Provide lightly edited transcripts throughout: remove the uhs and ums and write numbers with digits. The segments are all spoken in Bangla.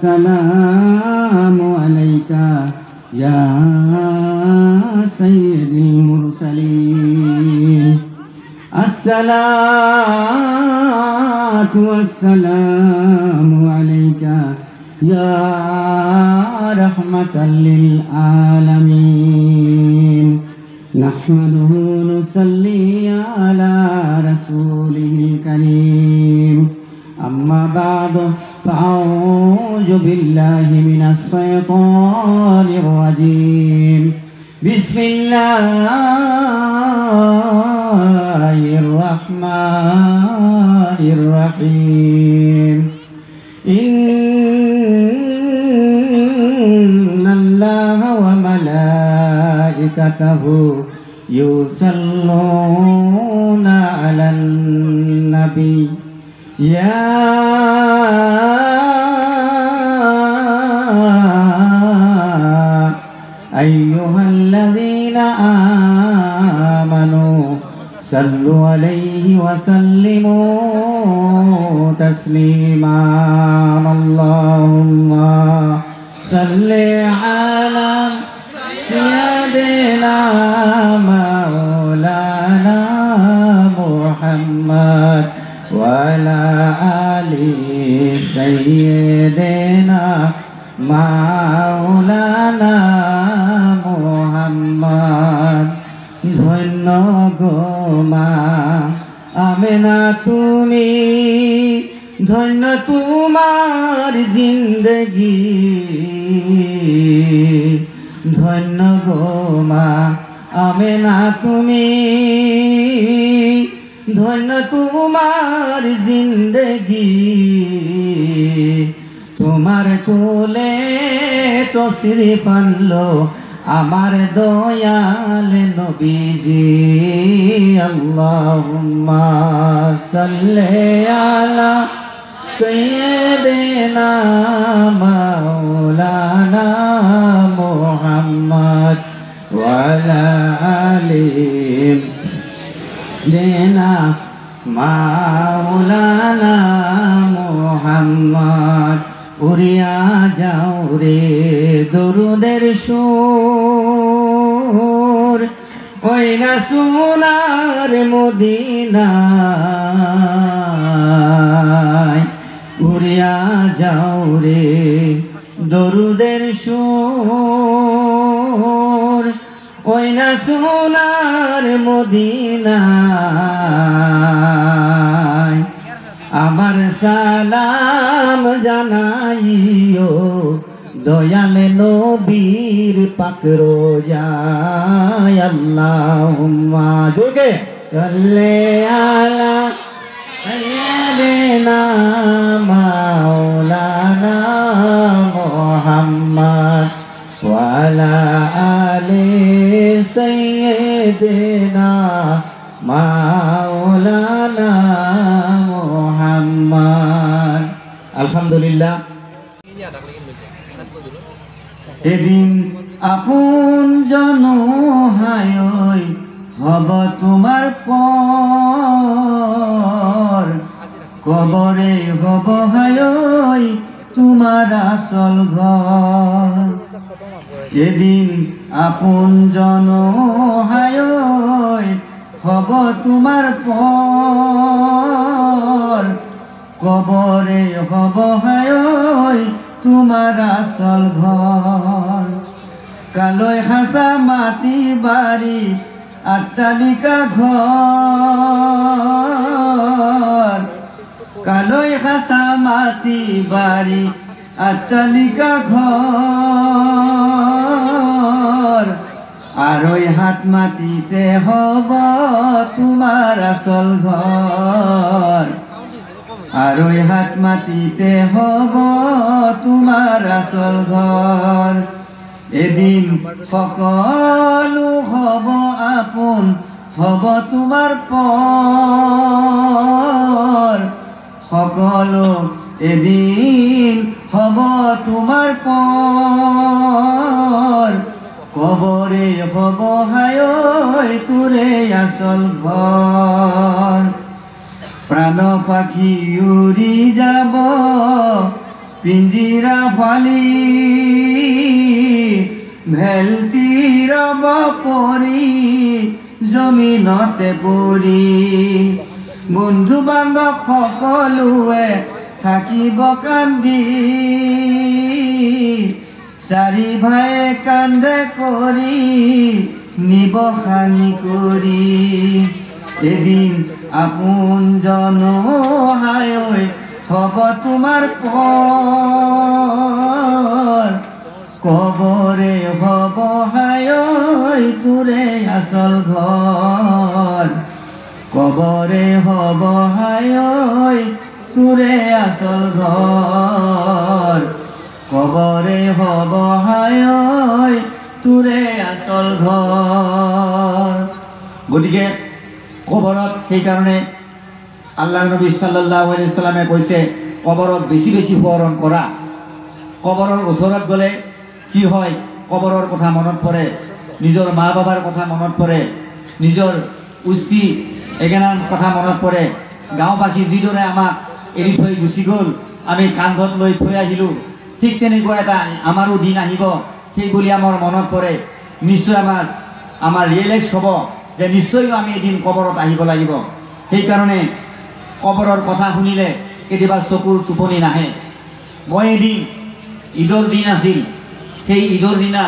والسلام عليك يا سيد المرسلين الصلاة والسلام عليك يا رحمة للعالمين نحمده نصلي على رسوله الكريم أما بعد فأعوذ بالله من الشيطان الرجيم بسم الله الرحمن الرحيم إن الله وملائكته يصلون على النبي يا أيها الذين آمنوا صلوا عليه وسلموا تسليما اللهم صل على سيدنا مولانا محمد وعلى آل سيدنا مولانا মুহাম্মদ ধন্য গো মা আমেনা তুমি ধন্য তোমার জিন্দগি ধন্য গো মা আমেনা তুমি ধন্য তোমার জিন্দগি তোমার কোলে তশরিফ আনলো আমার দয়াল নবীজি আল্লাহুম্মা সাল্লি আলা সাইয়্যিদিনা মাওলানা মুহাম্মদ ওয়া আলা আলি সাইয়্যিদিনা মাওলানা মুহাম্মদ উড়িয়া যাও রে দরুদের সুর ওই না সোনার মদিনায় উড়িয়া যাও রে দরুদের সুর ওই না সোনার মদিনায় আমার সালাম জানাইও দয়াল নবীর পাক রোজায় আল্লাহুম্মা জোরে সাল্লি আলা সাইয়্যিদিনা মাওলানা মুহাম্মদ ওয়া আলা আলি সাইয়্যিদিনা মাওলানা মুহাম্মদ আলহামদুলিল্লাহ এদিন আপন জন হায় হব তোমার পর কবরে হব হায় তোমার আসল ঘর এদিন আপন জন হায় হব তোমার পর কবরে হব হায় তোমার আসল ঘর কালোয় হাসা মাটি বাড়ি আট্টালিকা ঘর কালোয় হাসা মাটি বাড়ি আট্টালিকা ঘর আর ওই হাত মাটিতে হব তোমার আসল ঘর আর ওই হাত মাটিতে হব তোমার আসল ঘর এদিন সকলো হব আপন হব তোমার পর সকলো এদিন হব তোমার পর কবরে হব হায় তোরে আসল ঘর প্রাণ পাখি উড়ি যাব পিঞ্জিরা ফালি ভেলতি ৰব পৰি জমিনতে পৰি বন্ধু বান্ধৱ সকলোৱে থাকিব কান্দি চাৰি ভাইয়ে কান্দে কৰি নিব সাঙি কৰি এদিন আপোনজন হায় হব তোমাৰ পৰ কবৰে হব হায় তোৰে আচল ঘৰ কবৰে হব হায় তোৰে আচল ঘৰ কবৰে হব হায় তোৰে আচল ঘৰ। গতিকে কবৰত সেইকাৰণে আল্লাহ নবী সাল্লাল্লাহু আলাইহি সাল্লামে কৈছে কবৰত বেছি বেছি সোঁৱৰণ কৰা। কবৰৰ ওচৰত গ'লে কি হয়, কবৰৰ কথা মনত পৰে, নিজৰ মা বাবাৰ কথা মনত পৰে, নিজৰ উস্তি এগেনাৰ কথা মনত পৰে। গাঁওবাসী যিদৰে আমাক এৰি থৈ গুচি গ'ল, আমি কান্ধত লৈ থৈ আহিলোঁ, ঠিক তেনেকুৱা এটা আমাৰো দিন আহিব সেই বুলি আমাৰ মনত পৰে। নিশ্চয় আমাৰ ৰিয়েলাইজ হ'ব যে নিশ্চয় আমি এদিন কবৰত আহিব লাগিব। সেইকাৰণে কবৰৰ কথা শুনিলে কেতিয়াবা চকুৰ টোপনি নাহে। মই এদিন ঈদৰ দিন আছিল, সেই ঈদৰ দিনা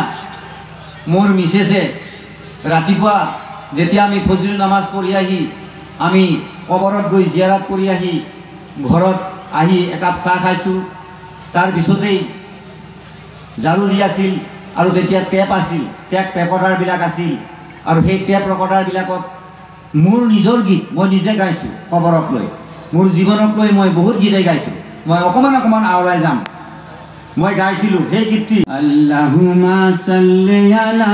মোৰ মিছেছে ৰাতিপুৱা যেতিয়া আমি ফজৰ নামাজ পঢ়ি আহি আমি কবৰত গৈ জিয়াৰাত কৰি আহি ঘৰত আহি একাপ চাহ খাইছোঁ। তাৰপিছতেই ঝাৰু দি আছিল আৰু তেতিয়া টেপ আছিল, টেপ ৰেকৰ্ডাৰবিলাক আছিল আৰু সেই টেপ ৰেকৰ্ডাৰবিলাকত মোৰ নিজৰ গীত মই নিজে গাইছোঁ। কবৰক লৈ মোৰ জীৱনক লৈ মই বহুত গীতেই গাইছোঁ। মই অকণমান আওৰাই যাম। মই গাইছিলোঁ সেই গীতটি, আল্লাহুম্মা সাল্লি আলা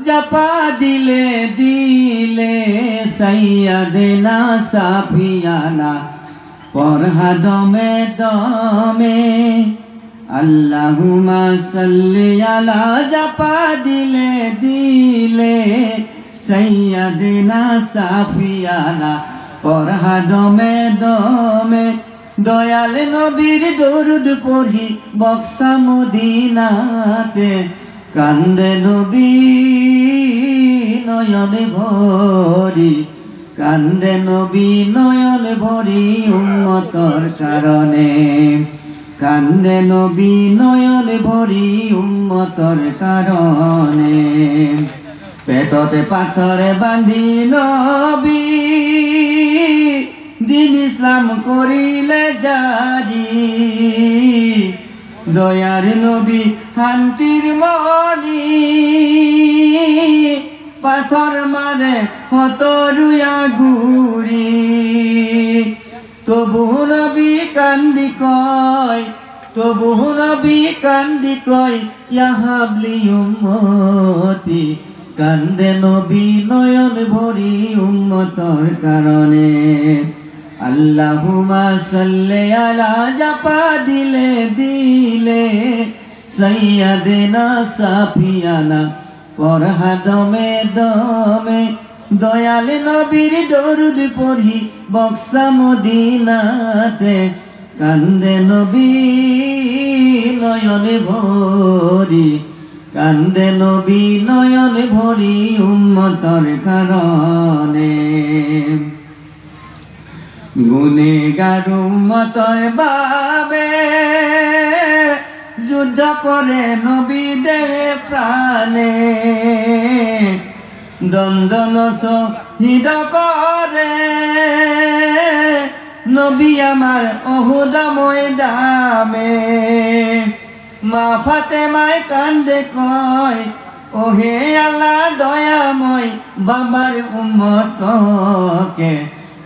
জাপা দিলে দিলে সাইয়্যিদানা সাফিয়ানা পরহা দমে দমে আল্লাহুম্মা সাল্লি আলা জাপা দিলে দিলে সাইয়্যিদানা সাফিয়ানা পরহা দমে দমে দয়াল নবীর দরুদ পড়ি বক্সা মদিনাতে কান্দে নবী নয়ন ভরি কান্দে নবী নয়ন ভরি উম্মতর কারণে কান্দে নবী নয়ন ভরি উম্মতর কারণে পেটতে পাথরে বান্ধি নবী দিন ইসলাম করিলে জারি দয়ার নবী শান্তির মনি পাথর মারে হতরুয়া গুরি তবু নবী কান্দি কয় তবু নবী কান্দি কয় ইয়া হাবলি উম্মতি কান্দে নবী নয়ন ভরি উম্মতর কারণে আল্লাহুম্মা সাল্লি আলা জাপা দিলে দিলে সাইয়্যিদানা সাফিয়ানা পরহা দমে দমে দয়াল নবীর দরুদ পড়ি বক্সা মদিনাতে কান্দে নবী নয়ন ভরি কান্দে নবী নয়ন ভরি উম্মতর কারণে গুনেগার উম্মতর বাবে যুদ্ধ করে নবী দেহে প্রাণে দ্বন্দ্ব শহীদ করে নবী আমার অহুদ ময়দানে মা ফাতেমায় কান্দে কয় ওহে আল্লাহ দয়াময় বাবার উম্মতকে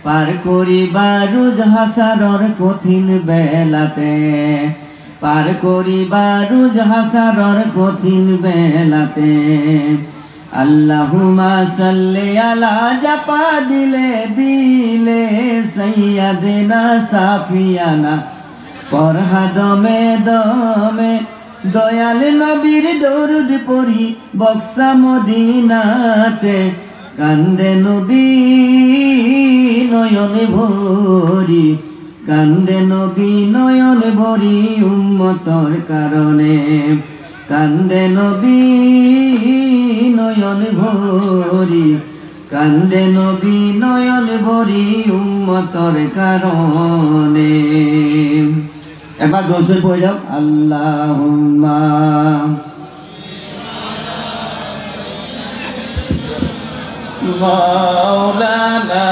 পার করিবা রোজ হাসারর কঠিন বেলাতে পার করিবা রোজ হাসারর কঠিন বেলাতে আল্লাহুম্মা সাল্লি আলা জাপা দিলে দিলে সাইয়্যিদানা সাফিয়ানা পরহা দমে দমে দয়াল নবীর দরুদ পড়ি বক্সা মদিনাতে কান্দে নবী নয়ন ভরি কান্দে নবী নয়ন ভরি উম্মতর কারণে কান্দে নবী নয়ন ভরি কান্দে নবী নয়ন ভরি উম্মতর কারণে এবার দোষে পড়ে যাও আল্লাহুম্মা مولانا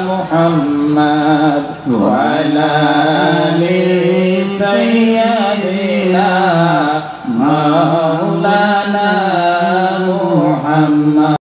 محمد وعلى آل سيدنا مولانا محمد